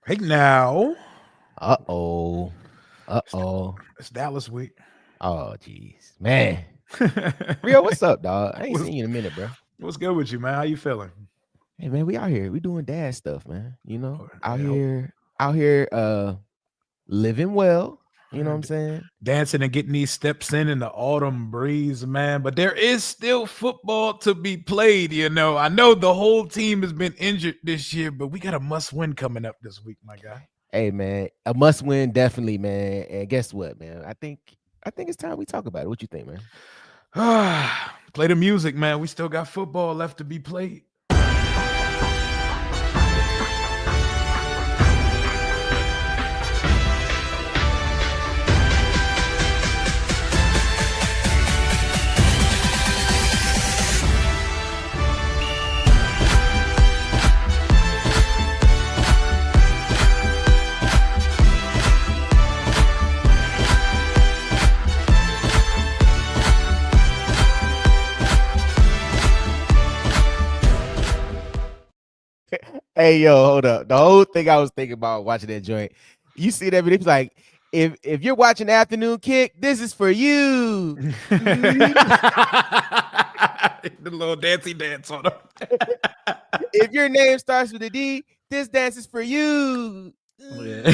Right now, Uh-oh. Uh-oh. it's Dallas week. Oh, jeez. Man. Rio, what's up, dog? I ain't what's, seen you in a minute, bro. what's good with you, man? How you feeling? Hey, man, we out here. We doing dad stuff, man. Oh, Out yeah, hope- here, out here, living well. You know what I'm saying? dancing and getting these steps in the autumn breeze, man. But there is still football to be played. I know the whole team has been injured this year, but we got a must-win coming up this week, my guy. Hey, man, a must win, definitely, man. And guess what, man? I think it's time we talk about it. What you think, man? Play the music, man. We still got football left to be played. Hey, yo, hold up. The whole thing I was thinking about watching that joint. You see that video? It's like, if you're watching Afternoon Kick, this is for you. The little dancey dance on them. If your name starts with a D, this dance is for you. Yeah.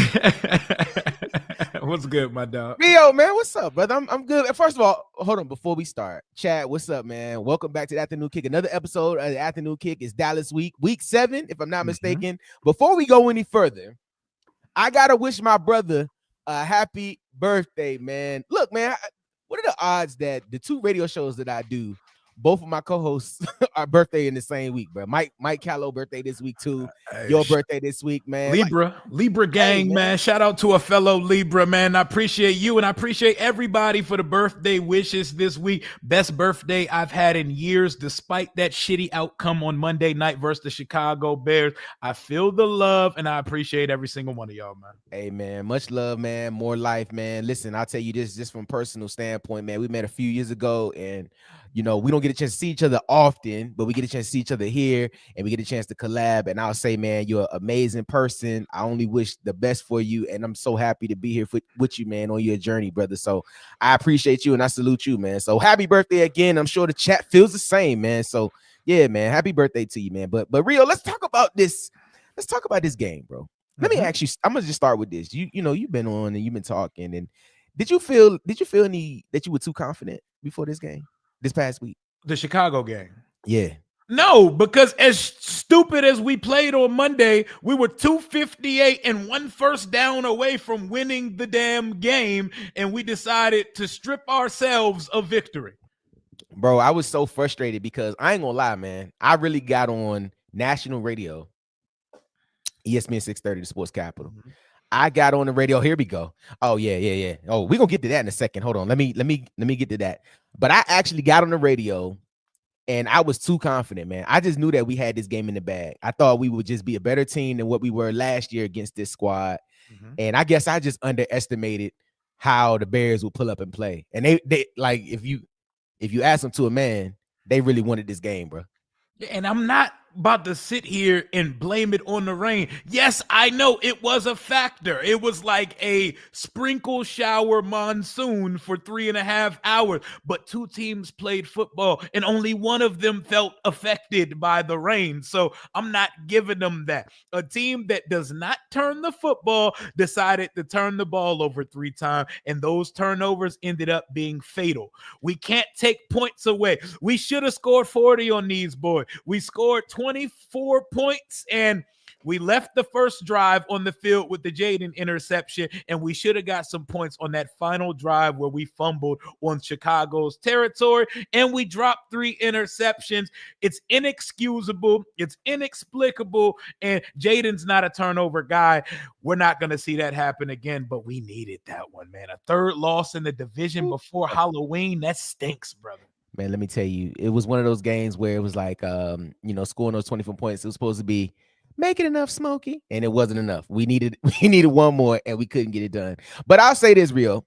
What's good, my dog? Rio, man, what's up, brother? I'm good. First of all, hold on before we start. Chad, what's up, man? Welcome back to the Afternoon Kick. Another episode of the Afternoon Kick is Dallas week 7, if I'm not mistaken. Before we go any further, I gotta wish my brother a happy birthday, man. Look, man, what are the odds that the two radio shows that I do, both of my co-hosts are birthday in the same week, bro? Mike Callow birthday this week too. Your birthday this week, man. Libra gang, Hey, man. Shout out to a fellow Libra, man. I appreciate you and I appreciate everybody for the birthday wishes this week. Best birthday I've had in years, despite that shitty outcome on Monday night versus the Chicago Bears. I feel the love and I appreciate every single one of y'all, man. Hey, man, much love, man. More life, man. Listen, I'll tell you this just from personal standpoint, man. We met a few years ago, and we don't get a chance to see each other often, but we get a chance to see each other here, and we get a chance to collab. And I'll say, man, you're an amazing person. I only wish the best for you, and I'm so happy to be here with you, man, on your journey, brother. So I appreciate you, and I salute you, man. So happy birthday again. I'm sure the chat feels the same, man. So yeah, man, happy birthday to you, man. But Rio, let's talk about this. Let's talk about this game, bro. Let me ask you. I'm gonna just start with this. You've been on and you've been talking. And did you feel any that you were too confident before this game this past week? The Chicago game. Yeah. No, because as stupid as we played on Monday, we were 258 and one first down away from winning the damn game, and we decided to strip ourselves of victory. Bro, I was so frustrated because I ain't gonna lie, man. I really got on national radio, ESPN 630, the Sports Capital. I got on the radio. Here we go. Oh, yeah. Oh, we're gonna get to that in a second. Hold on. Let me get to that. But I actually got on the radio and I was too confident, man. I just knew that we had this game in the bag. I thought we would just be a better team than what we were last year against this squad. And I guess I just underestimated how the Bears would pull up and play. And they like if you ask them to a man, they really wanted this game, bro. And I'm not about to sit here and blame it on the rain. Yes, I know it was a factor. It was like a sprinkle shower monsoon for 3.5 hours, but two teams played football and only one of them felt affected by the rain. So I'm not giving them that. A team that does not turn the football decided to turn the ball over 3 times, and those turnovers ended up being fatal. We can't take points away. We should have scored 40 on these boys. We scored 24 points and we left the first drive on the field with the Jaden interception, and we should have got some points on that final drive where we fumbled on Chicago's territory, and we dropped 3 interceptions. It's inexcusable. It's inexplicable, and Jaden's not a turnover guy. We're not going to see that happen again, but we needed that one, man. A third loss in the division before Halloween, that stinks, brother. Man, let me tell you, it was one of those games where it was like, scoring those 24 points. It was supposed to be make it enough, Smokey, and it wasn't enough. We needed one more, and we couldn't get it done. But I'll say this, Rio.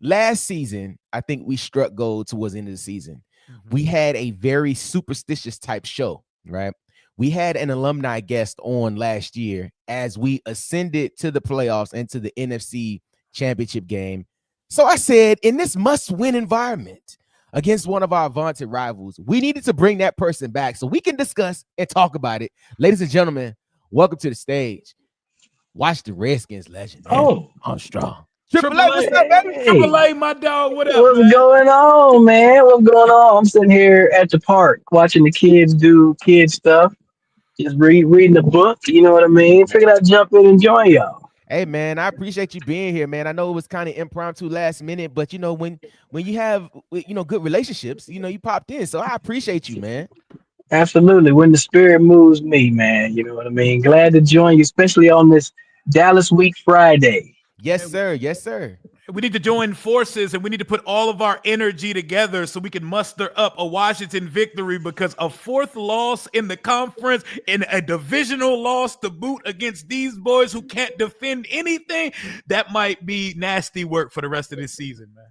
Last season, I think we struck gold towards the end of the season. We had a very superstitious type show, right? we had an alumni guest on last year as we ascended to the playoffs and to the NFC championship game. So I said, in this must-win environment against one of our vaunted rivals, we needed to bring that person back so we can discuss and talk about it. Ladies and gentlemen, welcome to the stage. Watch the Redskins legend, man. Oh, Armstrong. Triple Triple A, what's up, baby? Triple hey, A, my dog. What up, what's man? going on, man? What's going on? I'm sitting here at the park watching the kids do kid stuff, just reading the book. You know what I mean? Figured I'd jump in and join y'all. Hey man, I appreciate you being here, man. I know it was kind of impromptu last minute, but when you have good relationships, you popped in. So I appreciate you, man. Absolutely. When the spirit moves me, man. You know what I mean? Glad to join you, especially on this Dallas Week Friday. Yes, sir. Yes, sir. We need to join forces and we need to put all of our energy together so we can muster up a Washington victory, because a fourth loss in the conference and a divisional loss to boot against these boys who can't defend anything, that might be nasty work for the rest of this season, man.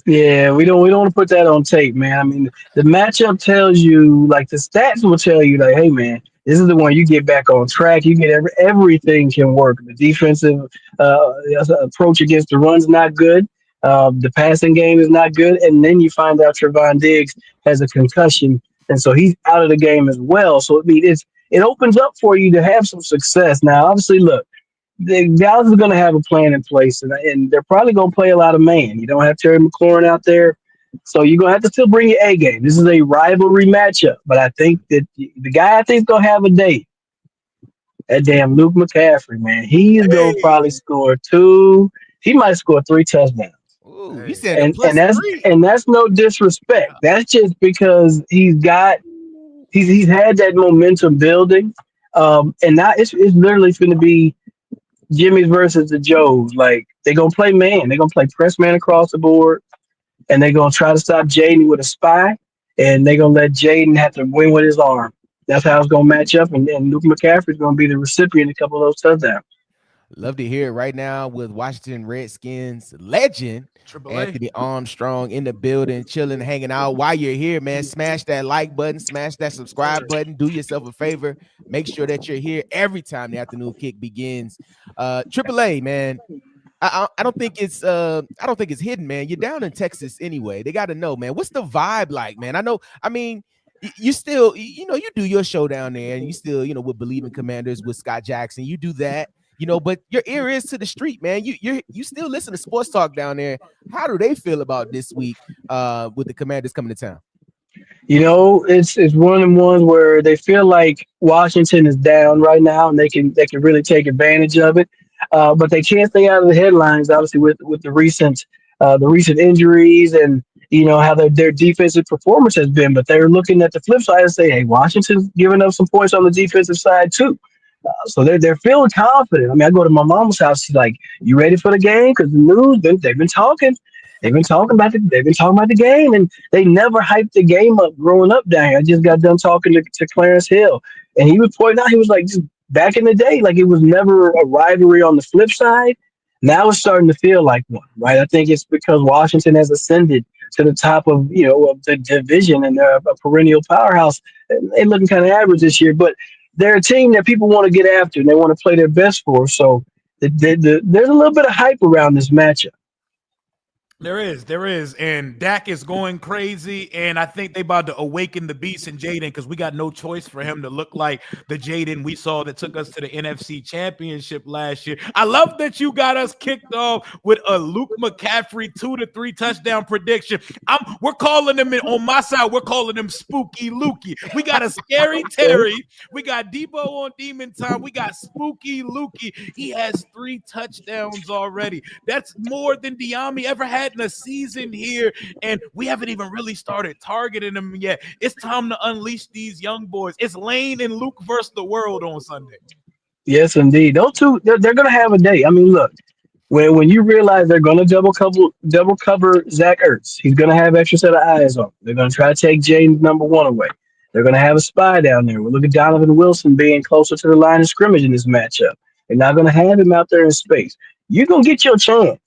Yeah, we don't want to put that on tape, man. I mean, the matchup tells you, like the stats will tell you, like, hey, man, this is the one you get back on track. You get everything can work. The defensive uh, approach against the run's not good. The passing game is not good, and then you find out Trevon Diggs has a concussion, and so he's out of the game as well. So I mean, it opens up for you to have some success. Now, obviously, look, the Dallas is going to have a plan in place, and they're probably going to play a lot of man. You don't have Terry McLaurin out there, so you're going to have to still bring your A game. This is a rivalry matchup, but I think that the guy I think is going to have a day. That damn Luke McCaffrey, man, he is going to Hey, probably score two. He might score three touchdowns, Ooh, you hey. said a and plus that's three. and that's no disrespect. That's just because he's had that momentum building, and now it's literally going to be Jimmy's versus the Joes. Like they're gonna play man. They're gonna play press man across the board, and they're gonna try to stop Jaden with a spy, and they're gonna let Jaden have to win with his arm. That's how it's gonna match up, and Luke McCaffrey's gonna be the recipient of a couple of those touchdowns. Love to hear it right now with Washington Redskins legend Triple A. Anthony Armstrong in the building, chilling, hanging out. While you're here, man, smash that like button, smash that subscribe button. Do yourself a favor. Make sure that you're here every time the afternoon kick begins. Triple A, man. I don't think it's hidden, man. You're down in Texas anyway. They got to know, man. What's the vibe like, man? I know. I mean, you still, you do your show down there, and you still, with Believe in Commanders with Scott Jackson. You do that, but your ear is to the street, man. You still listen to sports talk down there. How do they feel about this week with the Commanders coming to town? It's one of the ones where they feel like Washington is down right now, and they can really take advantage of it. But they can't stay out of the headlines, obviously, with the recent injuries and how their defensive performance has been. But they're looking at the flip side and say, hey, Washington's giving up some points on the defensive side too. So they're feeling confident. I mean, I go to my mom's house. She's like, "You ready for the game?" Because the news they've been talking. They've been talking about the game, and they never hyped the game up growing up down here. I just got done talking to Clarence Hill, and he was pointing out, he was like, just back in the day, like it was never a rivalry on the flip side. Now it's starting to feel like one, right? I think it's because Washington has ascended to the top of the division, and they're a perennial powerhouse. They're looking kind of average this year, but they're a team that people want to get after and they want to play their best for. So there's a little bit of hype around this matchup. There is, and Dak is going crazy, and I think they about to awaken the beast in Jaden, because we got no choice for him to look like the Jaden we saw that took us to the NFC Championship last year. I love that you got us kicked off with a Luke McCaffrey 2 to 3 touchdown prediction. We're calling him on my side. We're calling him Spooky Lukey. We got a Scary Terry. We got Debo on Demon Time. We got Spooky Lukey. He has 3 touchdowns already. That's more than Diami ever had in a season here, and we haven't even really started targeting them yet. It's time to unleash these young boys. It's Lane and Luke versus the world on Sunday. Yes, indeed. Those two, they're going to have a day. I mean, look, when you realize they're going to double cover Zach Ertz, he's going to have extra set of eyes on him. They're going to try to take James number one away. They're going to have a spy down there. We'll look at Donovan Wilson being closer to the line of scrimmage in this matchup. They're not going to have him out there in space. You're going to get your chance.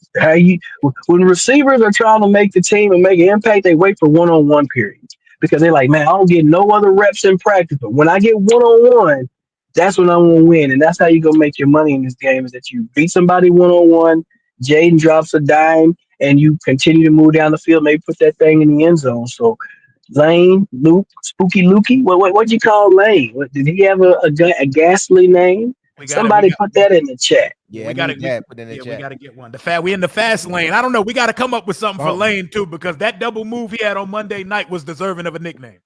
When receivers are trying to make the team and make an impact, they wait for one-on-one periods. because they're like, man, I don't get no other reps in practice, but when I get one on one, that's when I'm gonna win, and that's how you gonna make your money in this game. Is that you beat somebody one on one, Jaden drops a dime, and you continue to move down the field, maybe put that thing in the end zone. So Lane, Luke, Spooky Lukey. What'd you call Lane? Did he have a ghastly name? We got it. Somebody put that in the chat. Yeah, we I got need to that. Put in the Yeah, we chat. got to get one. We in the fast lane. I don't know. We got to come up with something for Oh. Lane too, because that double move he had on Monday night was deserving of a nickname.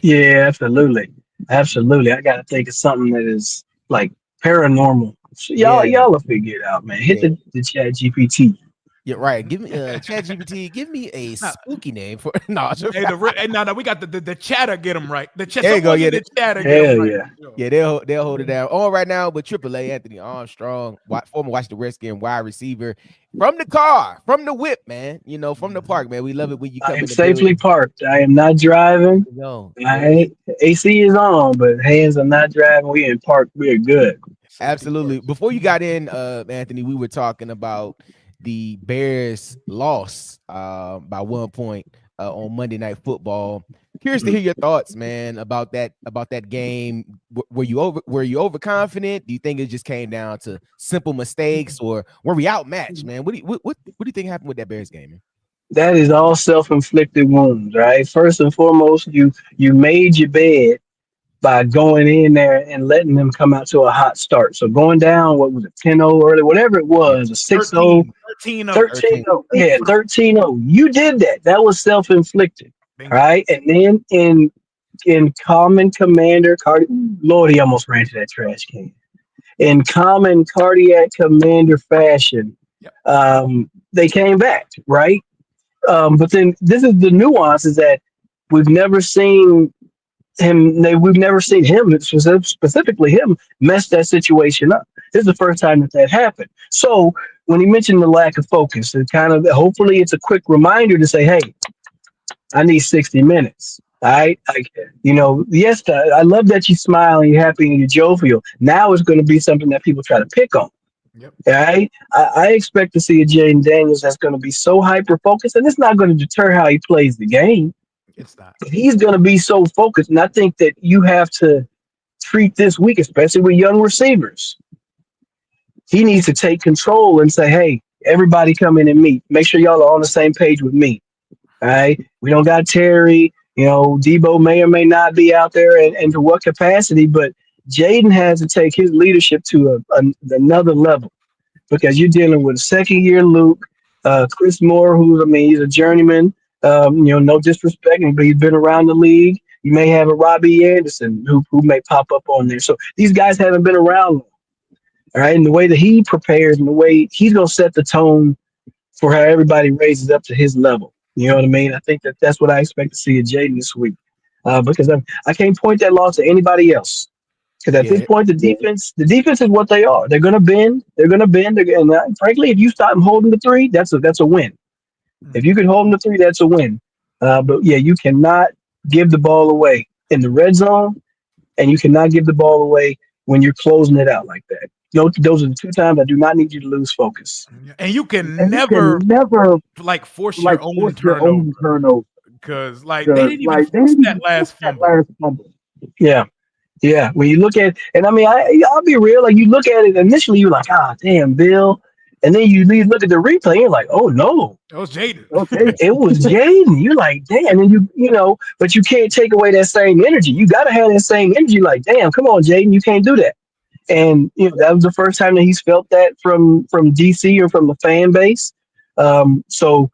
Yeah, absolutely, absolutely. I got to think of something that is like paranormal. So Yeah, y'all will figure it out, man. Hit yeah. the chat GPT. Yeah, right. Give me ChatGPT. Give me a Nah. spooky name for no. Hey, no, we got the chatter get them right. The chat. There you go. Someone Yeah, in the chatter get Hell them right. yeah. yeah, they'll hold it down. On right now with AAA Anthony Armstrong, former Washington Redskin wide receiver from the whip, man. You know, from the park, man. We love it when you I come am in the safely building. parked. I am not driving. No, I AC is on, but hands are not driving. We in park. We're good. absolutely. Before you got in, Anthony, we were talking about the Bears loss by 1 point on Monday Night Football. Curious to hear your thoughts, man, about that game. Were you overconfident? Do you think it just came down to simple mistakes, or were we outmatched, man? What do you think happened with that Bears game, man? That is all self-inflicted wounds, right? First and foremost, you made your bed by going in there and letting them come out to a hot start. So going down, what was it, 10-0 early, whatever it Yeah, was, a 6-0, 13-0. 13. 13-0. Yeah, 13-0. You did that. That was self-inflicted. Bingo. Right. And then in common commander Lord, he almost ran to that trash can. In common cardiac commander fashion, Yep. they came back, right? But then this is the nuance is that we've never seen we've never seen him, specifically him, mess that situation up. This is the first time that happened. So when he mentioned the lack of focus, it kind of hopefully it's a quick reminder to say, hey, I need 60 minutes. All right. Like, yes, I love that you smile and you're happy and you're jovial. Now it's going to be something that people try to pick on. Yep. All right. I expect to see a Jaden Daniels that's going to be so hyper focused, and it's not going to deter how he plays the game. It's not. He's going to be so focused. And I think that you have to treat this week, especially with young receivers. He needs to take control and say, hey, everybody come in and meet. Make sure y'all are on the same page with me. All right. We don't got Terry. Debo may or may not be out there and to what capacity, but Jaden has to take his leadership to another level because you're dealing with a second year Luke, Chris Moore, he's a journeyman. No disrespect, but he's been around the league. You may have a Robbie Anderson who may pop up on there. So these guys haven't been around long. All right. And the way that he prepares and the way he's going to set the tone for how everybody raises up to his level. You know what I mean? I think that's what I expect to see at Jaden this week, because I can't point that loss to anybody else. Because at this point, the defense is what they are. They're gonna bend. And frankly, if you stop them holding the three, that's a win. If you can hold them to three, that's a win. But yeah, you cannot give the ball away in the red zone, and you cannot give the ball away when you're closing it out like that. Those are the two times I do not need you to lose focus. And you can never force your own turnover because they didn't even force that last fumble. Yeah. Yeah. When you look at, and I mean, I'll be real. Like you look at it initially, you're like, damn, Bill. And then you look at the replay, and you're like, oh no, it was Jaden. It was Jaden. You're like, damn, and but you can't take away that same energy. You got to have that same energy. Like, damn, come on, Jaden, you can't do that. And that was the first time that he's felt that from DC or from the fan base. So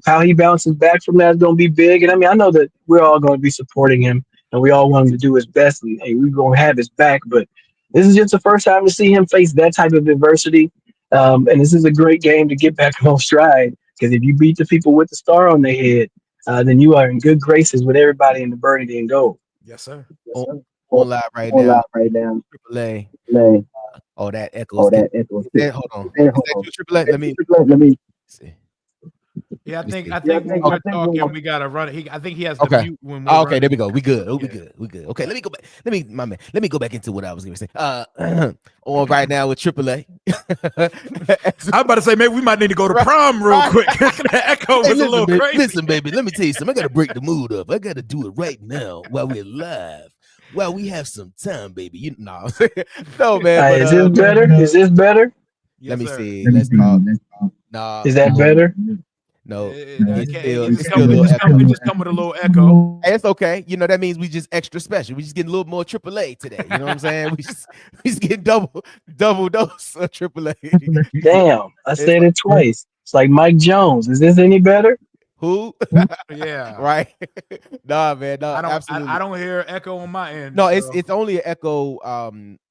how he bounces back from that is going to be big. And I mean, I know that we're all going to be supporting him, and we all want him to do his best, and we're going to have his back. But this is just the first time to see him face that type of adversity. And this is a great game to get back on stride, because if you beat the people with the star on their head, then you are in good graces with everybody in the burgundy and gold. Yes, sir. On live right now. AAA. Oh, that echoes. Hold on. Is that you, AAA? Let me see. Yeah, I think when we're talking, we gotta run it. I think he has to mute when we're okay, there we go. We good. Yeah. We good. Okay, let me go back. Let me go back into what I was gonna say. On right now with AAA. I'm about to say maybe we might need to go to prom real quick. The echo was a little crazy. Listen, baby, let me tell you something. I got to break the mood up. I got to do it right now while we're live. While we have some time, baby. You know, no, man. But Is this better? Is this better? Yes, let me sir. see. Let's talk. Nah, Is that better? no. It It's just still a little echo. come with a little echo. Hey, it's okay. You know, that means we just extra special. We just getting a little more AAA today. You know what I'm saying? We just getting double dose of AAA. Damn, I said it twice. It's like Mike Jones. Is this any better? Who? Yeah. Right? Nah, man. No, absolutely. I don't hear echo on my end. No, so. it's only an echo.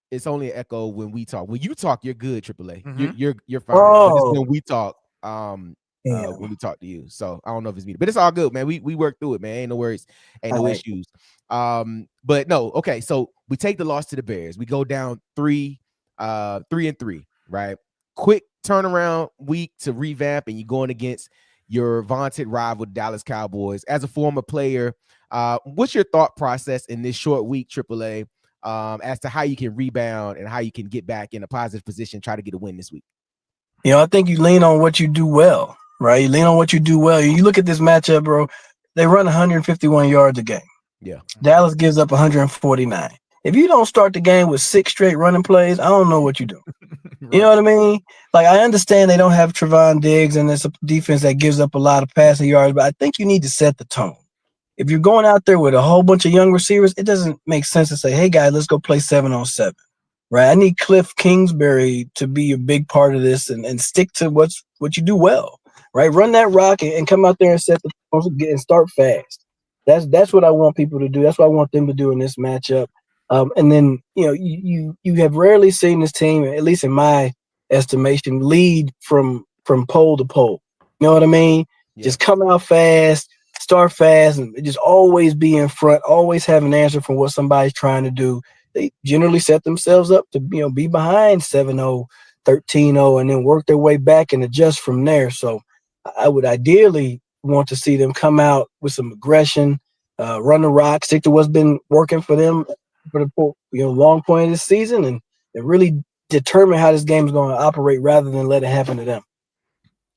It's only an echo when we talk. When you talk, you're good, AAA. You're fine. But it's when we talk, when we talk to you. So I don't know if it's me, but it's all good, man. We work through it, man. Ain't no worries, ain't no issues. But no, okay. So we take the loss to the Bears. We go down 3-3, right? Quick turnaround week to revamp, and you're going against your vaunted rival Dallas Cowboys. As a former player, what's your thought process in this short week, AAA, as to how you can rebound and how you can get back in a positive position, try to get a win this week? You know, I think you lean on what you do well, right? You lean on what you do well. You look at this matchup, bro. They run 151 yards a game. Yeah. Dallas gives up 149. If you don't start the game with 6 straight running plays, I don't know what you do. Right. You know what I mean? Like, I understand they don't have Trevon Diggs and it's a defense that gives up a lot of passing yards, but I think you need to set the tone. If you're going out there with a whole bunch of young receivers, it doesn't make sense to say, hey, guys, let's go play 7-on-7. Right? I need Cliff Kingsbury to be a big part of this and stick to what you do well. Right? Run that rock and come out there and set the tone and start fast. That's what I want people to do. That's what I want them to do in this matchup. And then, you know, you have rarely seen this team, at least in my estimation, lead from pole to pole. You know what I mean? Yeah. Just come out fast, start fast, and just always be in front, always have an answer for what somebody's trying to do. They generally set themselves up to, you know, be behind 7-0, 13-0, and then work their way back and adjust from there. So I would ideally want to see them come out with some aggression, run the rock, stick to what's been working for them for the long point of this season, and really determine how this game is going to operate rather than let it happen to them.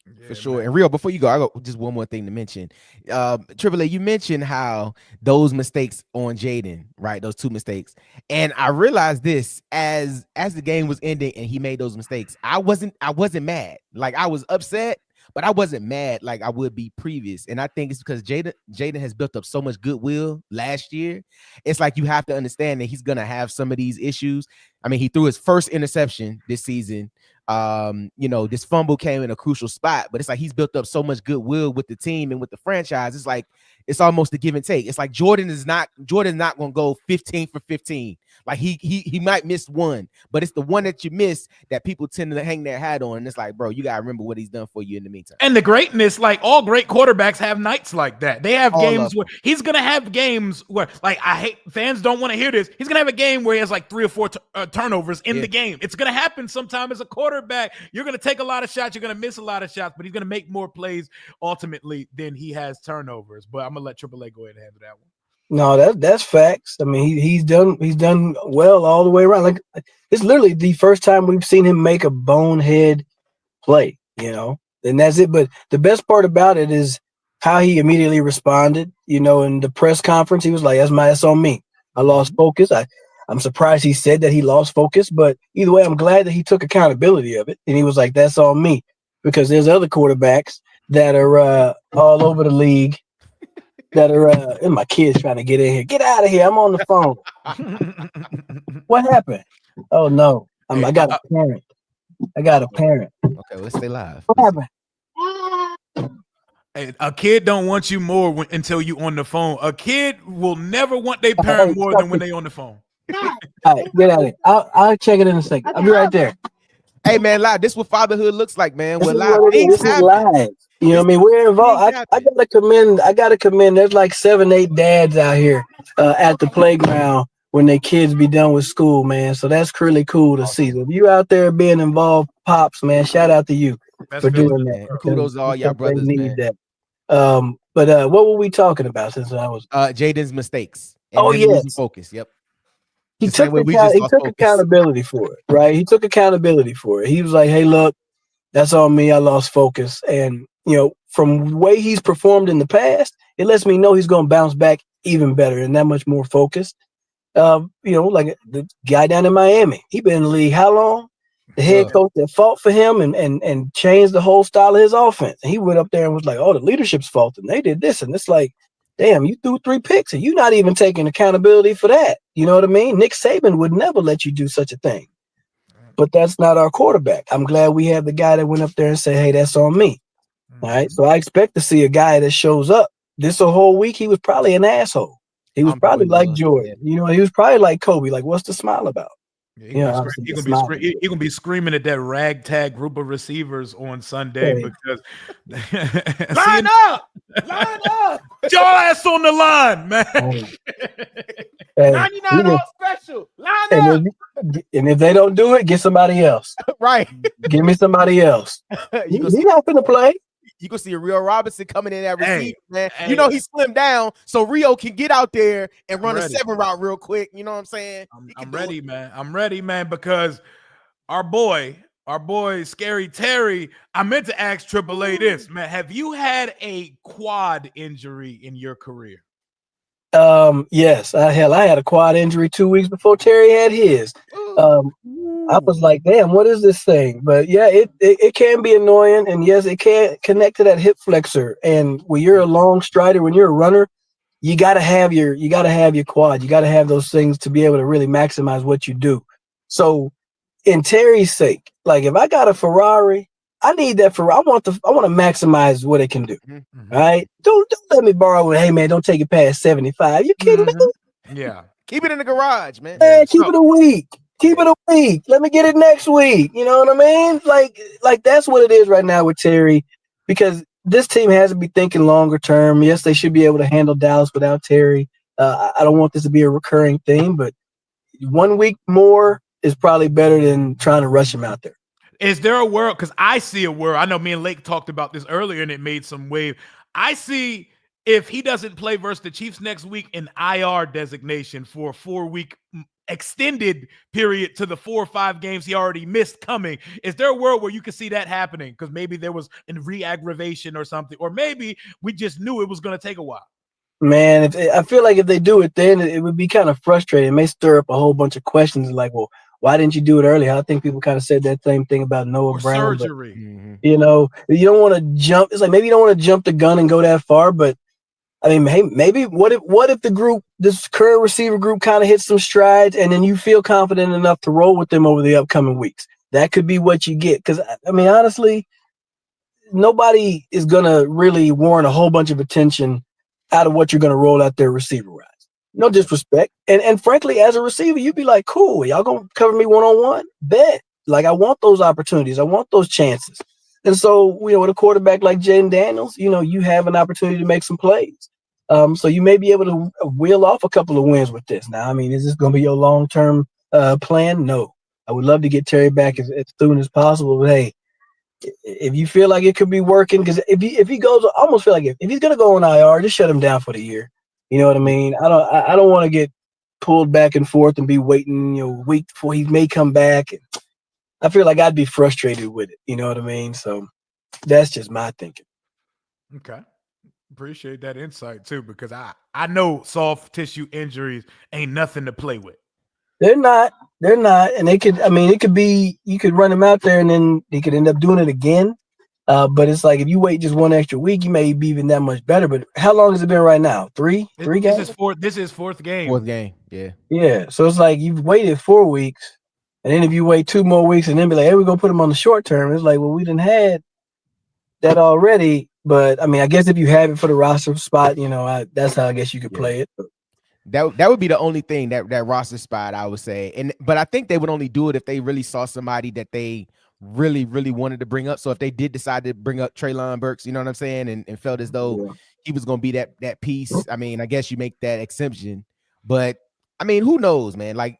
Yeah, for sure. Man. And Rio, before you go, I got just one more thing to mention. Triple A, you mentioned how those mistakes on Jaden, right? Those 2 mistakes. And I realized this as the game was ending and he made those mistakes. I wasn't mad. Like, I was upset, but I wasn't mad like I would be previous. And I think it's because Jaden has built up so much goodwill last year. It's like you have to understand that he's going to have some of these issues. I mean, he threw his first interception this season. You know, this fumble came in a crucial spot, but it's like he's built up so much goodwill with the team and with the franchise. It's like it's almost a give and take. It's like Jordan's not going to go 15 for 15. Like he might miss one, but it's the one that you miss that people tend to hang their hat on. And it's like, bro, you gotta remember what he's done for you in the meantime. And the greatness, like all great quarterbacks have nights like that. They have games where he's gonna have games where, like, I hate fans don't want to hear this. He's gonna have a game where he has like 3 or 4 turnovers in the game. It's gonna happen sometime as a quarterback. You're gonna take a lot of shots. You're gonna miss a lot of shots, but he's gonna make more plays ultimately than he has turnovers. But I'm gonna let AAA go ahead and handle that one. No, that's facts. I mean, he's done well all the way around. Like, it's literally the first time we've seen him make a bonehead play, you know, and that's it. But the best part about it is how he immediately responded. You know, in the press conference, he was like, that's on me. I lost focus. I'm surprised he said that he lost focus, but either way, I'm glad that he took accountability of it. And he was like, that's on me, because there's other quarterbacks that are all over the league that are and my kids trying to get in here. Get out of here. I'm on the phone. What happened? Oh no. I got a parent. Okay, let's stay live. What happened? Hey, a kid don't want you more until you on the phone. A kid will never want their parent more than when they on the phone. All right, get out of here. I'll check it in a second. I'll be right there. Hey man, live. This is what fatherhood looks like, man. This we're live. This is live. You know what I mean? We're involved. I gotta commend. There's like 7, 8 dads out here at the playground when their kids be done with school, man. So that's really cool to see. So if you out there being involved, pops, man, shout out to you for doing that. Kudos to all y'all brothers, man. That. But what were we talking about since I was Jaden's mistakes? And losing focus. Yep. he The same took way we just he lost took focus. accountability for it, right? He took accountability for it. He was like, "Hey, look, that's on me. I lost focus." And from the way he's performed in the past, it lets me know he's going to bounce back even better and that much more focused. Like the guy down in Miami, he been in the league how long? The head Bro, coach that fought for him and changed the whole style of his offense. And he went up there and was like, "Oh, the leadership's fault, and they did this." And it's like, damn, you threw 3 picks, and you're not even taking accountability for that. You know what I mean? Nick Saban would never let you do such a thing. But that's not our quarterback. I'm glad we have the guy that went up there and said, "Hey, that's on me." All right. So I expect to see a guy that shows up. This a whole week, he was probably an asshole. He was I'm sure probably he like was. Yeah. Jordan. He was probably like Kobe. Like, what's the smile about? Yeah, he gonna be Obviously the he gonna be smile. he gonna be screaming at that ragtag group of receivers on Sunday Hey, because Line seeing up! Line up! your ass on the line, man. hey, hey, 99 all special. Line up! and if they don't do it, get somebody else. Right. Give me somebody else. You gonna He's see not finna play. you gonna see a Rio Robinson coming in at receiver, Hey, man. hey, He slimmed down, so Rio can get out there and I'm run a ready. 7 route real quick. You know what I'm saying? He can I'm do ready, it. man. I'm ready, man, because our boy, Scary Terry. I meant to ask Triple A this, man. Have you had a quad injury in your career? Yes, I had a quad injury 2 weeks before Terry had his. Um, I was like, damn, what is this thing? But yeah, it can be annoying, and yes, it can connect to that hip flexor. And when you're a long strider, when you're a runner, you gotta have your quad. You gotta have those things to be able to really maximize what you do. So, in Terry's sake, like if I got a Ferrari, I need that Ferrari. I want to maximize what it can do. All Mhm. right, don't let me borrow it. Hey man, don't take it past 75. You kidding me? Mhm. Yeah. Keep it in the garage, man. Yeah. Man, keep So it a week. Keep it a week. Let me get it next week. You know what I mean? Like that's what it is right now with Terry, because this team has to be thinking longer term. Yes, they should be able to handle Dallas without Terry. I don't want this to be a recurring thing, but 1 week more is probably better than trying to rush him out there. is there a world? Because I see a world. I know me and Lake talked about this earlier, and it made some wave. I see if he doesn't play versus the Chiefs next week, an IR designation for a 4 week extended period to the 4 or 5 games he already missed coming. Is there a world where you could see that happening? Because maybe there was a re-aggravation or something, or maybe we just knew it was going to take a while. Man, I feel like if they do it, then it would be kind of frustrating. It may stir up a whole bunch of questions, like, well, why didn't you do it earlier? I think people kind of said that same thing about Noah Or Brown, but surgery. Mhm. you don't want to jump. It's like maybe you don't want to jump the gun and go that far, but I mean, hey, maybe what if this current receiver group kind of hits some strides, and then you feel confident enough to roll with them over the upcoming weeks? That could be what you get. Because I mean, honestly, nobody is gonna really warrant a whole bunch of attention out of what you're gonna roll out there receiver wise. No disrespect, and frankly, as a receiver, you'd be like, cool, y'all gonna cover me 1-on-1? Bet. Like I want those opportunities, I want those chances. And so, with a quarterback like Jaden Daniels, you have an opportunity to make some plays. So you may be able to wheel off a couple of wins with this. Now, I mean, is this going to be your long term plan? No. I would love to get Terry back as soon as possible. But hey, if you feel like it could be working, because if he goes, I almost feel like if he's going to go on IR, just shut him down for the year. You know what I mean? I don't want to get pulled back and forth and be waiting, week before he may come back. I feel like I'd be frustrated with it. You know what I mean? So that's just my thinking. Okay. Appreciate that insight too, because I know soft tissue injuries ain't nothing to play with. They're not. They're not. And they could. I mean, it could be. You could run him out there, and then he could end up doing it again. But it's like if you wait just one extra week, you may be even that much better. But how long has it been right now? Three This games. is fourth. This is fourth game. Fourth game. Yeah. Yeah. So it's like you've waited 4 weeks, and then if you wait 2 more weeks, and then be like, "Hey, we're gonna put him on the short term." It's like, well, we didn't had that already. But I mean, I guess if you have it for the roster spot, that's how I guess you could Yeah. play it. That would be the only thing that roster spot I would say, but I think they would only do it if they really saw somebody that they really wanted to bring up. So if they did decide to bring up Treylon Burks, you know what I'm saying, and felt as though Yeah. he was going to be that piece, I mean, I guess you make that exception. But I mean, who knows, man? Like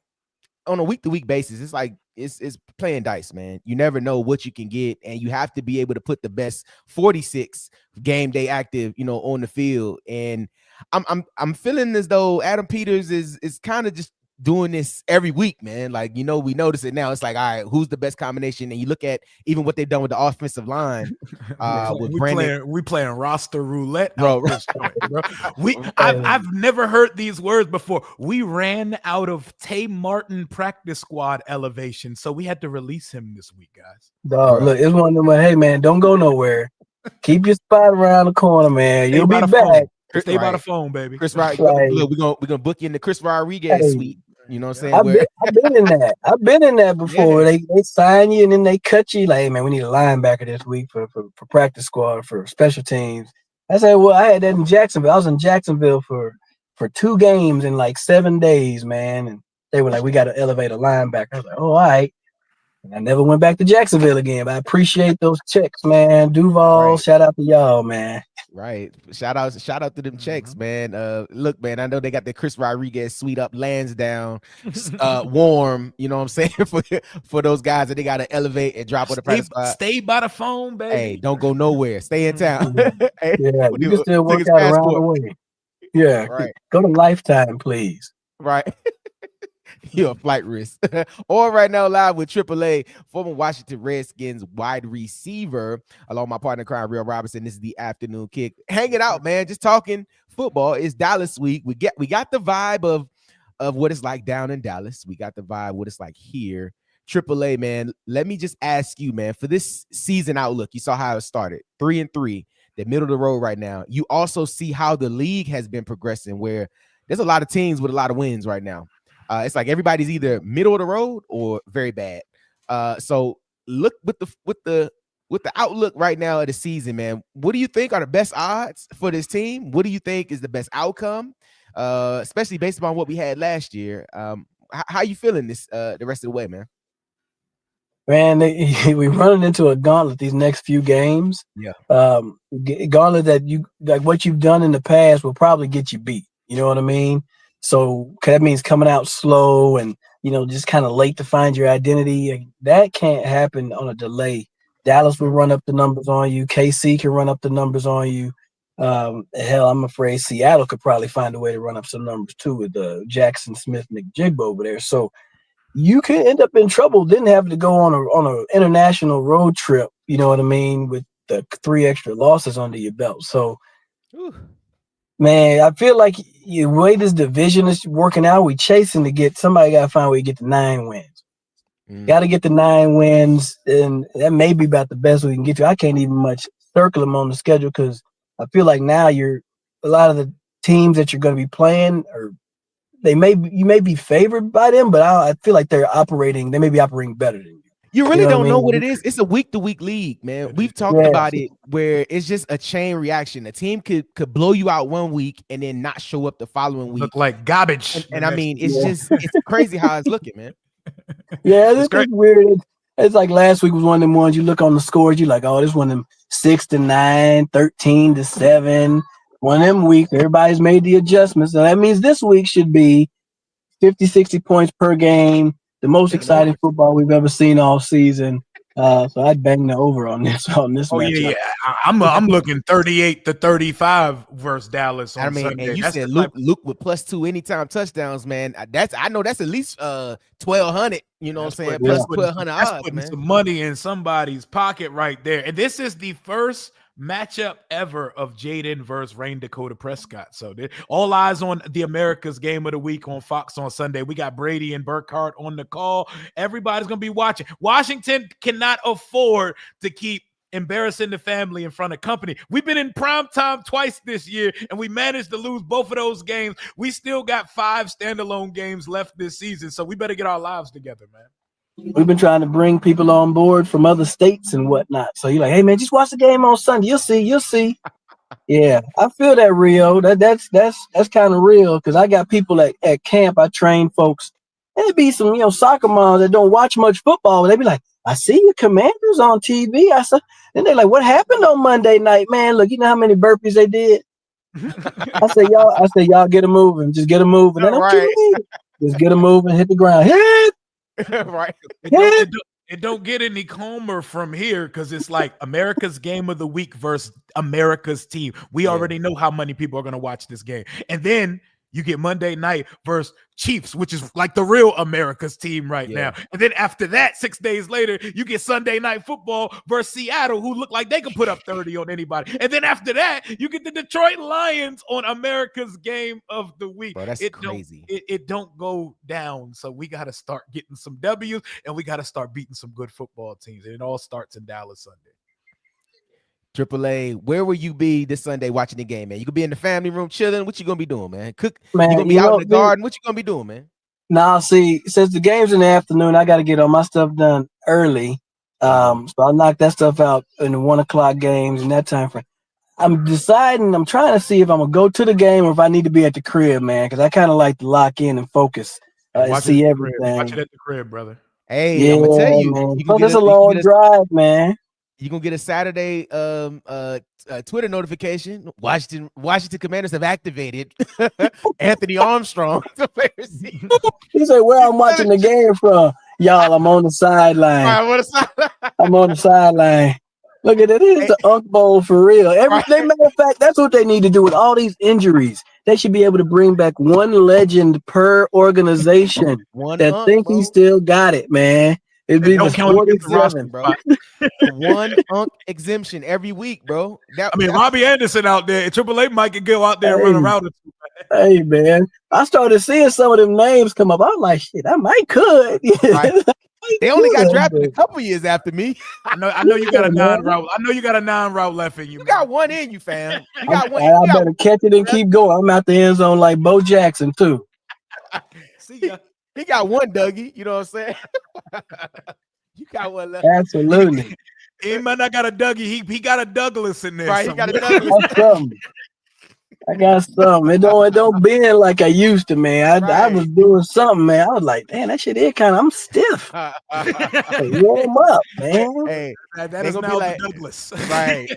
on a week-to-week basis, it's like it's playing dice, man. You never know what you can get, and you have to be able to put the best 46 game day active, on the field. And I'm feeling as though Adam Peters is kind of just doing this every week, man. Like, you know, we notice it now. It's like, all right, who's the best combination? And you look at even what they've done with the offensive line, with Brandon. We playing roster roulette Bro, out this joint, bro. Hey, I've never heard these words before. We ran out of Tay Martin practice squad elevation, so we had to release him this week, guys. dog, Bro. look, it's one of them. Hey, man, don't go nowhere. Keep your spot around the corner, man. Stay You'll by be the back. phone. Stay by Right. the phone, baby. Chris Rod, Like, look, we're gonna book you in the Chris Rodriguez hey, suite. You know what I'm saying? I've Where been in that. I've been in that before. Yeah. They sign you and then they cut you. Like, hey, man, we need a linebacker this week for practice squad for special teams. I said, well, I had that in Jacksonville. I was in Jacksonville for 2 games in like 7 days, man. And they were like, we got to elevate a linebacker. I was like, oh, all right. And I never went back to Jacksonville again. But I appreciate those checks, man. Duval, Right. shout out to y'all, man. Right. Shout out to them checks, man. Look, man, I know they got the Chris Rodriguez suite up, Lansdowne, warm, you know what I'm saying, for those guys that they gotta elevate and drop on the practice spot. Stay by the phone, baby. Hey, don't go nowhere. Stay in town. Hey, Yeah, you can still take work his out around the passport. way. Yeah, Right. go to Lifetime, please. Right. You're a flight risk. Or right now, live with AAA, former Washington Redskins wide receiver, along my partner, Crime Real Robinson. This is the afternoon kick. Hanging out, man. Just talking football. It's Dallas week. We got the vibe of what it's like down in Dallas. We got the vibe what it's like here. AAA, man. Let me just ask you, man, for this season outlook, you saw how it started. 3-3, the middle of the road right now. You also see how the league has been progressing, where there's a lot of teams with a lot of wins right now. It's like everybody's either middle of the road or very bad. So look with the outlook right now of the season, man. What do you think are the best odds for this team? What do you think is the best outcome? Especially based upon what we had last year. How you feeling this the rest of the way, man? Man, we running into a gauntlet these next few games. Yeah. Gauntlet that you like what you've done in the past will probably get you beat. You know what I mean? So that means coming out slow and just kind of late to find your identity. That can't happen on a delay. Dallas will run up the numbers on you. KC can run up the numbers on you. Hell, I'm afraid Seattle could probably find a way to run up some numbers too with Jackson Smith McJigba over there. So you could end up in trouble. Didn't have to go on a international road trip. You know what I mean? With the 3 extra losses under your belt. So. Ooh. Man, I feel like the way this division is working out, we chasing to get somebody got to find a way to get to 9 wins. Got to get the 9 wins, and that may be about the best we can get to. I can't even much circle them on the schedule because I feel like now a lot of the teams that you're going to be playing, or you may be favored by them, but I feel like they may be operating better than you. You really don't know what it is. It's a week-to-week league, man. We've talked about it where it's just a chain reaction. A team could blow you out one week and then not show up the following week. Look like garbage. And I mean, it's crazy how it's looking, man. Yeah, this is weird. It's like last week was one of them ones you look on the scores, you're like, oh, this one of them 6-9, 13-7. One of them weeks, everybody's made the adjustments. So that means this week should be 50, 60 points per game. The most exciting football we've ever seen all season. So I'd bang the over on this matchup. Yeah. I'm looking 38-35 versus Dallas on Sunday. And you said Luke with +2 anytime touchdowns, man. I know that's at least 1,200. You know what I'm saying? Plus 1,200 odds, putting man. some money in somebody's pocket right there. And this is the first matchup ever of Jaden versus Rain Dakota Prescott. So all eyes on the America's Game of the Week on Fox on Sunday. We got Brady and Burkhardt on the call. Everybody's going to be watching. Washington cannot afford to keep embarrassing the family in front of company. We've been in prime time twice this year, and we managed to lose both of those games. We still got 5 standalone games left this season, so we better get our lives together, man. We've been trying to bring people on board from other states and whatnot. So you're like, hey man, just watch the game on Sunday. You'll see. Yeah, I feel that, Rio. That's kind of real because I got people at camp. I train folks. And it'd be some soccer moms that don't watch much football. They be like, I see your Commanders on TV. And they're like, what happened on Monday night, man? Look, you know how many burpees they did. I say y'all get them moving. Just get them moving. Just get them moving. Hit the ground. Hit. Right. It don't get any calmer from here because it's like America's Game of the Week versus America's team. We already know how many people are going to watch this game. And then you get Monday night versus Chiefs, which is like the real America's team right Yeah. now. And then after that, 6 days later, you get Sunday Night Football versus Seattle, who look like they can put up 30 on anybody. And then after that, you get the Detroit Lions on America's game of the week. Bro, that's crazy. It don't go down. So we got to start getting some W's, and we got to start beating some good football teams. And it all starts in Dallas Sunday. AAA, where will you be this Sunday watching the game, man? You could be in the family room chilling. What you gonna be doing, man? Cook. Man, You gonna be out in the garden. What you gonna be doing, man? Now, see, since the game's in the afternoon, I got to get all my stuff done early. So I'll knock that stuff out in the 1 o'clock games and that time frame. I'm trying to see if I'm gonna go to the game or if I need to be at the crib, man, because I kind of like to lock in and focus and see everything. Watch it at the crib, brother. Hey, Yeah, I'm gonna tell you, man. you It's a long drive, man. You're gonna get a Saturday Twitter notification. Washington Commanders have activated Anthony Armstrong. He said, "Where I'm watching the game from, y'all? I'm on the sideline. I'm on the sideline. Look at it. It is the Unk Bowl for real. Matter of fact, that's what they need to do with all these injuries. They should be able to bring back one legend per organization he still got it, man. It'd be the 47, bro. One Unk exemption every week, bro. Robbie Anderson out there, AAA might could go out there and run around. Hey, man, I started seeing some of them names come up. I was like, shit, I might could. Right. They only got drafted a couple years after me. I know you got a non-route. I know you got a non-route left in you. You got one in you, fam. You got one. I better catch it and keep going. I'm out the end zone like Bo Jackson too. See ya. He got one, Dougie. You know what I'm saying? You got one left. Absolutely. He might not got a Dougie. He got a Douglas in there. Right, he got a Douglas. I got something. It don't bend like I used to, man. I was doing something, man. I was like, damn, that shit is I'm stiff. Warm up, man. Hey, that is now like, Douglas. Right.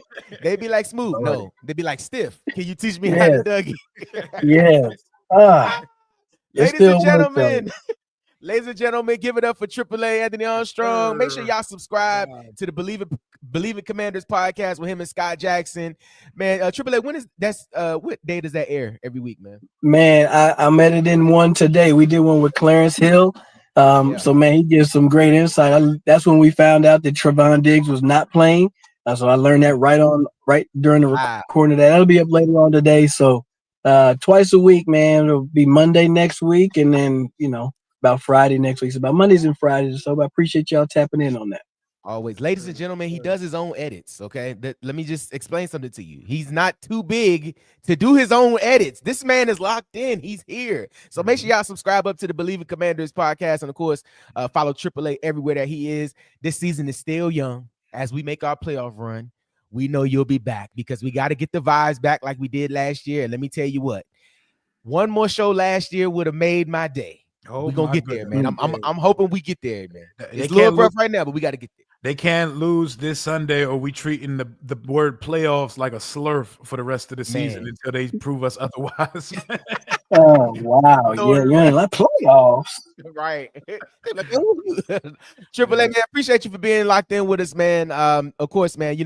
They be like smooth. No, they be like stiff. Can you teach me how to Dougie? Yes. Ladies and gentlemen, give it up for AAA Anthony Armstrong. Make sure y'all subscribe to the Believe It Commanders podcast with him and Scott Jackson. Man, AAA, what day does that air every week, man? Man, I'm editing one today. We did one with Clarence Hill. So man, he gives some great insight. That's when we found out that Trevon Diggs was not playing. So I learned that right during the recording of that. That'll be up later on today. So twice a week, man. It'll be Monday next week, and then about Friday next week. So about Mondays and Fridays. So I appreciate y'all tapping in on that. Always. Ladies and gentlemen, he does his own edits, okay? Let me just explain something to you. He's not too big to do his own edits. This man is locked in. He's here. So make sure y'all subscribe up to the Believe It Commanders podcast. And, of course, follow AAA everywhere that he is. This season is still young. As we make our playoff run, we know you'll be back because we got to get the vibes back like we did last year. And let me tell you what, one more show last year would have made my day. We're going to get there, man. I'm hoping we get there, man. It's a little rough right now, but we got to get there. They can't lose this Sunday, or we treating the word playoffs like a slurf for the rest of the season until they prove us otherwise. Oh, wow. Yeah, you ain't like playoffs. Right. AAA, man, appreciate you for being locked in with us, man. Of course, man,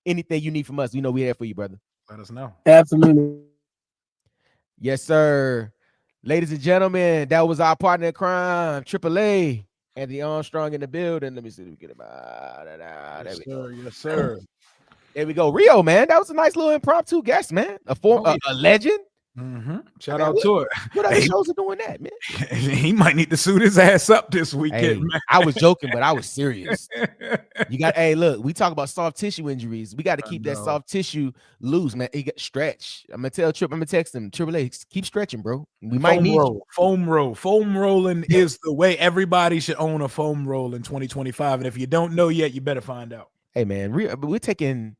anything you need from us, we're here for you, brother. Let us know. Absolutely. Yes, sir. Ladies and gentlemen, that was our partner in crime, AAA, Anthony Armstrong in the building. Let me see if we get him out. Yes, sir. There we go. Rio, man, that was a nice little impromptu guest, man. A legend. Mm-hmm. Shout out to it. What other shows are doing that, man? He might need to suit his ass up this weekend, man. I was joking, but I was serious. Look, we talk about soft tissue injuries. We got to keep that soft tissue loose, man. He got stretch. I'm gonna tell Trip. I'm gonna text him. AAA, keep stretching, bro. We might need foam roll. Foam rolling is the way. Everybody should own a foam roll in 2025. And if you don't know yet, you better find out. Hey, man, we're taking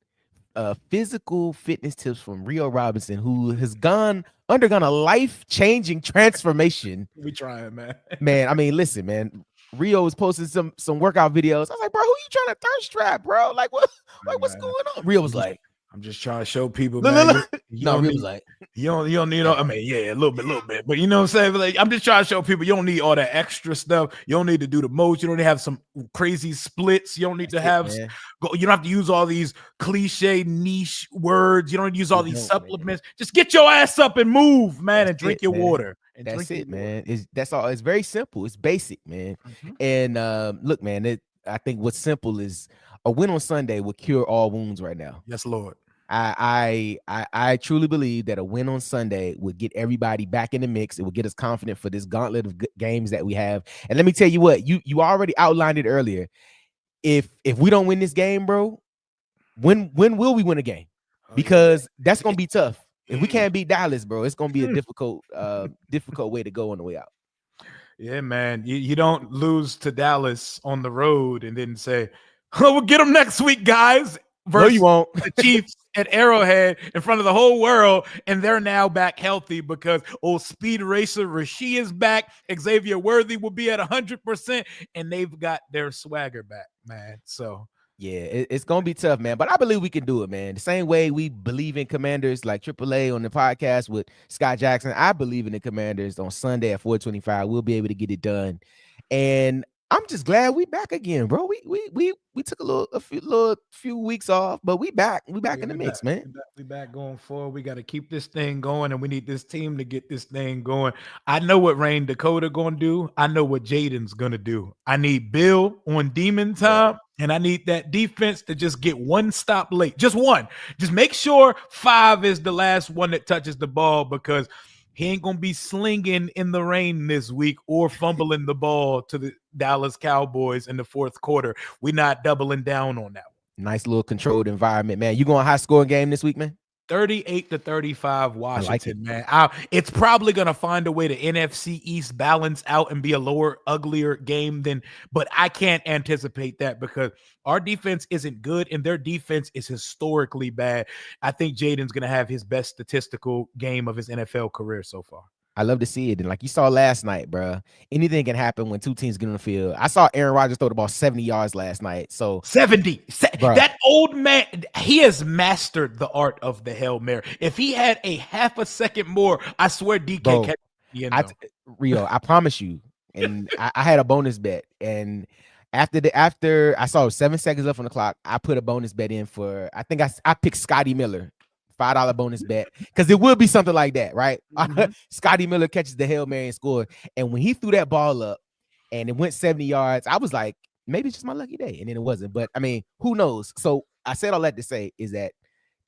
physical fitness tips from Rio Robinson, who has undergone a life-changing transformation. We trying, man. Man, I mean, listen, man. Rio was posting some workout videos. I was like, bro, who you trying to thirst trap, bro? Like, what's going on? Rio was like, I'm just trying to show people, Look, man. look, You, look. you No, don't Rib was need like, you don't need all, I mean, yeah, a little bit, but you know what I'm saying? But like, I'm just trying to show people you don't need all that extra stuff. You don't need to do the most. You don't need to have some crazy splits. You don't need that's to it, have man. you don't have to use all these cliche niche words. You don't need to use all You these don't, man. supplements. Just get your ass up and move, man, That's and drink it, your man. water. And That's drink your it, water. man. That's all. It's very simple. It's basic, man. Mhm. And look, man, I think what's simple is a win on Sunday will cure all wounds right now. Yes, Lord. I truly believe that a win on Sunday would get everybody back in the mix. It would get us confident for this gauntlet of games that we have. And let me tell you what, you already outlined it earlier. If we don't win this game, bro, when will we win a game? Oh, yeah. Because that's gonna be tough. If we Mm. can't beat Dallas, bro, it's gonna be a Mm. difficult way to go on the way out. Yeah, man. You don't lose to Dallas on the road and then say, "Oh, we'll get them next week, guys." No, you Versus won't. the Chiefs at Arrowhead in front of the whole world, and they're now back healthy because old speed racer Rasheed is back. Xavier Worthy will be at 100%, and they've got their swagger back, man. So Yeah, it's gonna be tough, man. But I believe we can do it, man. The same way we believe in Commanders like AAA on the podcast with Scott Jackson. I believe in the Commanders on Sunday at 4:25. We'll be able to get it done. And I'm just glad we back again, bro. We took a few weeks off, but we back. We back yeah, in the we back. mix, man. We back going forward. We got to keep this thing going, and we need this team to get this thing going. I know what Rain Dakota gonna do. I know what Jaden's gonna do. I need Bill on demon time, and I need that defense to just get one stop late. Just one. Just make sure 5 is the last one that touches the ball because he ain't gonna be slinging in the rain this week or fumbling the ball to the Dallas Cowboys in the fourth quarter. We're not doubling down on that. Nice little controlled environment, man. You going high scoring game this week, man? 38-35 like Washington, man. It's probably going to find a way to NFC East balance out and be a lower, uglier game but I can't anticipate that because our defense isn't good and their defense is historically bad. I think Jaden's going to have his best statistical game of his NFL career so far. I love to see it. And like you saw last night, bro, anything can happen when two teams get on the field. I saw Aaron Rodgers throw the ball 70 yards last night. So 70. Bruh. That old man, he has mastered the art of the Hail Mary. If he had a half a second more, I swear DK Bro, catch the end zone. Rio, I promise you. And I had a bonus bet. And after I saw 7 seconds left on the clock, I put a bonus bet in for, I think I picked Scotty Miller. $5 bonus bet because it will be something like that, right? Mhm. Scotty Miller catches the Hail Mary and scored. And when he threw that ball up and it went 70 yards, I was like, maybe it's just my lucky day. And then it wasn't. But I mean, who knows? So I said all that to say is that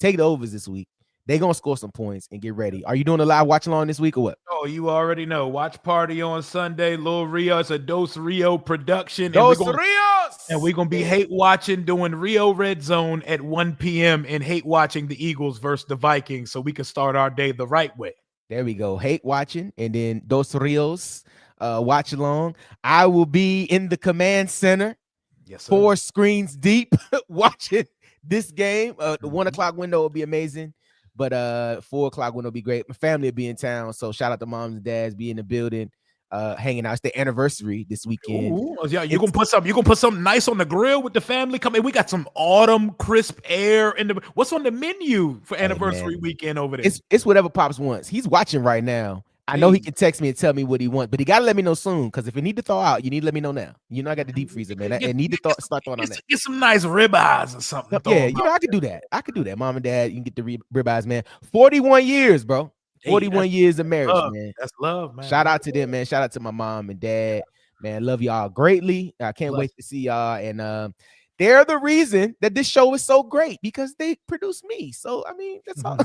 take the overs this week. They're going to score some points and get ready. Are you doing a live watch along this week or what? Oh, you already know. Watch party on Sunday. Lil Rio. It's a Dos Rio production. Dos Rios! And we're going to be hate watching, doing Rio Red Zone at 1 p.m. and hate watching the Eagles versus the Vikings so we can start our day the right way. There we go. Hate watching. And then Dos Rios watch along. I will be in the command center. Yes, sir. 4 screens deep watching this game. The 1 o'clock window will be amazing. But 4 o'clock window will be great. My family will be in town. So shout out to moms and dads be in the building. Hanging out. It's the anniversary this weekend. Ooh, yeah, you're gonna put something nice on the grill with the family. Come in. We got some autumn crisp air in the what's on the menu for anniversary weekend over there? It's whatever Pops wants. He's watching right now. I know he can text me and tell me what he wants, but he gotta let me know soon. Because if you need to thaw out, you need to let me know now. You know I got the deep freezer, man. I need to start throwing on that. Get some nice ribeyes or something. Yeah, you know I could do that. Mom and dad, you can get the ribeyes, man. 41 years, bro. 41 years of marriage, man. That's love, man. Shout out to them, man. Shout out to my mom and dad, man. Love y'all greatly. I can't wait to see y'all. And they're the reason that this show is so great because they produce me. So I mean, that's all.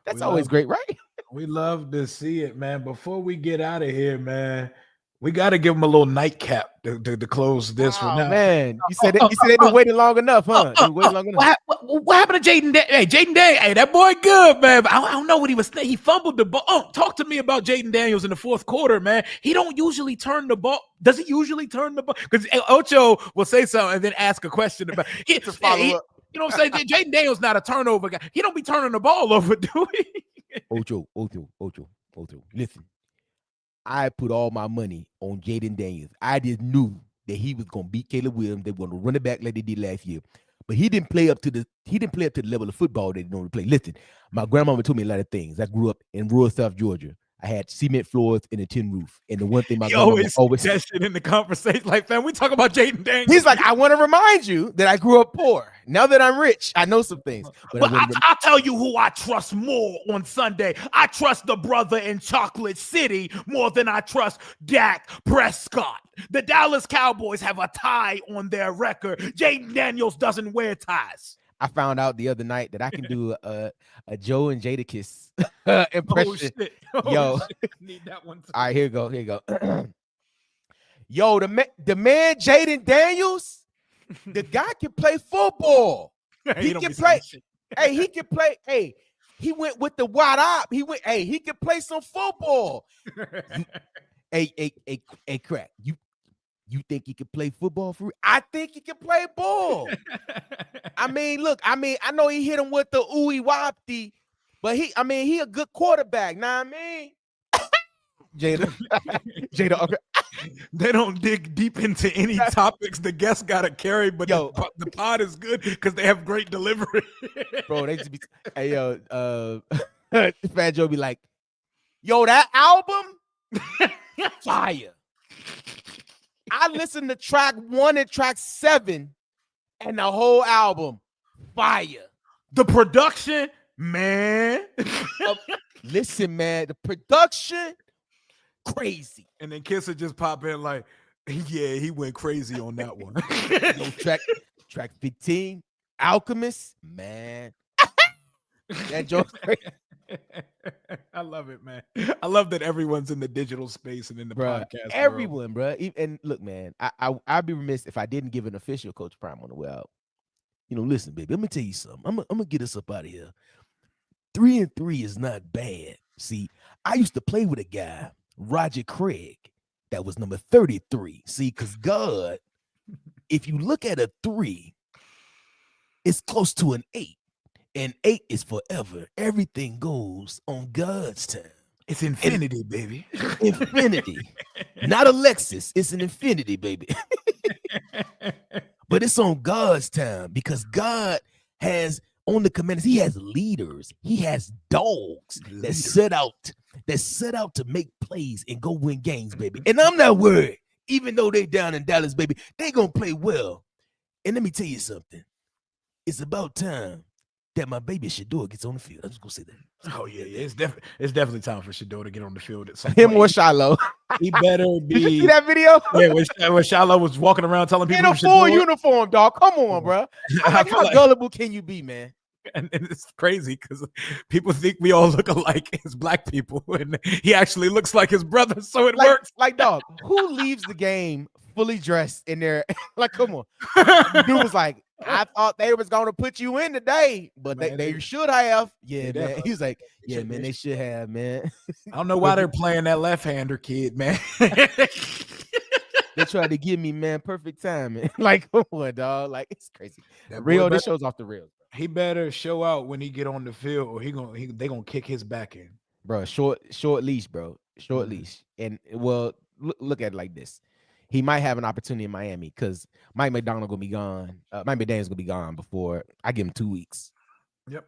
That's always great, right? We love to see it, man. Before we get out of here, man, we got to give them a little nightcap to close this one out. Man, you said they've been waiting long enough, huh? What happened to Jaden? Hey, Jaden Daniels. Hey, that boy good, man. But I don't know what he was saying. He fumbled the ball. Oh, talk to me about Jaden Daniels in the fourth quarter, man. He don't usually turn the ball. Does he usually turn the ball? Because Ocho will say something and then ask a question about it. To follow up. You know what I'm saying? Jaden Daniels not a turnover guy. He don't be turning the ball over, do he? Ocho. Listen, I put all my money on Jaden Daniels. I just knew that he was going to beat Caleb Williams. They were going to run it back like they did last year. but he didn't play up to the level of football that he normally play. Listen, my grandmama told me a lot of things. I grew up in rural South Georgia. I had cement floors and a tin roof. And the one thing my He grandmama always that shit in the conversation. Like, fam, we talk about Jaden Daniels. He's like, I want to remind you that I grew up poor. Now that I'm rich, I know some things. But I'll tell you who I trust more on Sunday. I trust the brother in Chocolate City more than I trust Dak Prescott. The Dallas Cowboys have a tie on their record. Jaden Daniels doesn't wear ties. I found out the other night that I can do a Joe and Jada kiss impression. Oh, shit. Yo, shit. I need that one too. All right, here you go. Yo, the man Jaden Daniels, the guy can play football. He can play. Hey, he can play. Hey, he went with the wide up. He can play some football. Hey, crack. You think he can play football for real? I think he can play ball. I mean, look, I know he hit him with the ooey wopty, but he a good quarterback. Know what I mean? Jada, okay. They don't dig deep into any topics the guests gotta carry, but the pod is good because they have great delivery. Bro, they just be hey Fat Joe be like, yo, that album fire. I listened to track 1 and track 7 and the whole album fire. The production, man. Listen, man, the production crazy. And then Kiss would just pop in like, yeah, he went crazy on that one. Yo, track 15, Alchemist, man. That joke's crazy. I love it, man. I love that everyone's in the digital space and in the podcast. Everyone, bro. And look, man, I'd be remiss if I didn't give an official Coach Prime on the way out. You know, listen, baby, let me tell you something. I'm gonna get us up out of here. 3-3 is not bad. See, I used to play with a guy, Roger Craig, that was number 33. See, because God, if you look at a 3, it's close to an 8. And 8 is forever. Everything goes on God's time. It's infinity, baby. Infinity. Not a Lexus. It's an infinity, baby. But it's on God's time because God has on the commanders. He has leaders. He has dogs that set out to make plays and go win games, baby. And I'm not worried. Even though they down in Dallas, baby, they gonna play well. And let me tell you something. It's about time that my baby Shador gets on the field. I'm just gonna say that. Oh yeah. It's definitely time for Shador to get on the field at some Him point. or Shiloh. He better be. Did you see that video? Yeah, when Shiloh was walking around telling people in a full uniform, dog. Come on, bro. How gullible can you be, man? And it's crazy because people think we all look alike as black people, and he actually looks like his brother, so it works. Like, dog, who leaves the game fully dressed in there? Like, come on. Dude was like, I thought they was gonna put you in today, but man, they should have. Yeah, man. He was like, yeah, man, they should have, man. I don't know why they're playing that left-hander kid, man. They tried to give me, man, perfect timing. Like, come on, dog. Like, it's crazy. This show's off the rails. He better show out when he get on the field, or they gonna kick his back in, bro. Short leash, bro. Short leash. And well, look at it like this. He might have an opportunity in Miami because Mike McDonald gonna be gone. Mike McDaniel's gonna be gone before I give him 2 weeks. Yep.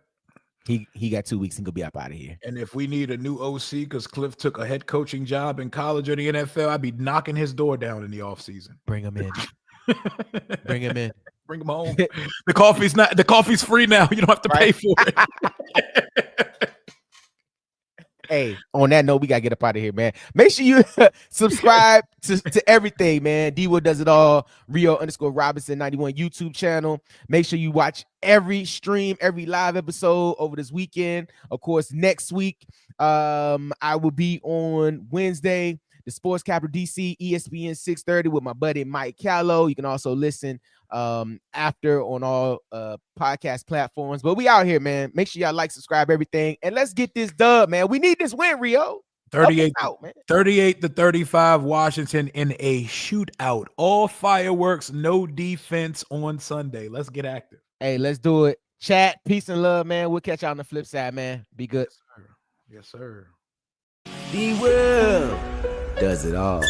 He got 2 weeks and gonna be up out of here. And if we need a new OC because Cliff took a head coaching job in college or the NFL, I'd be knocking his door down in the offseason. Bring him in. Bring him in. Bring him home. The coffee's free now. You don't have to pay for it. Hey, on that note, we gotta get up out of here, man. Make sure you subscribe to everything, man. D-Wood does it all. Rio_Robinson91 YouTube channel. Make sure you watch every stream, every live episode over this weekend. Of course, next week, I will be on Wednesday, the Sports Capital DC, ESPN 630 with my buddy Mike Callow. You can also listen after on all podcast platforms. But we out here, man. Make sure y'all like, subscribe, everything, and let's get this dub, man. We need this win, Rio. 38-35 Washington in a shootout. All fireworks, no defense on Sunday. Let's get active. Hey, let's do it. Chat, peace and love, man. We'll catch y'all on the flip side, man. Be good. Yes, sir. D-Will does it all.